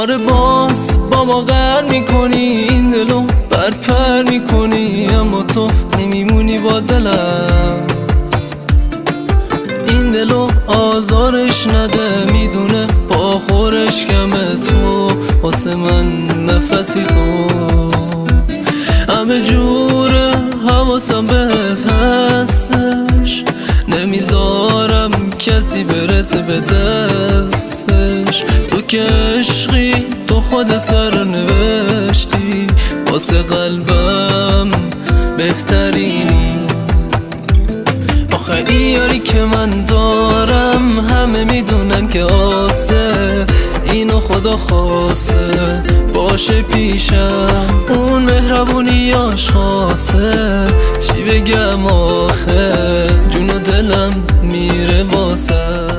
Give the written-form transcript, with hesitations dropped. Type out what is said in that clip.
آره باز با ما غر میکنی، این دلو برپر میکنی، اما تو نمیمونی با دلم. این دلو آزارش نده، میدونه با خورش کمه، تو واسه من نفسی تو. همه جوره حواسم بهت هستش، نمیذارم کسی برسه به دستش. تو که عشقی، تو خود سر نوشتی، واسه قلبم بهترینی. آخه یاری که من دارم همه میدونن که آسه، اینو خدا خواسته باشه پیشم. اون مهربونیاش خاصه، چی بگم آخه جون و دلم میره واسه.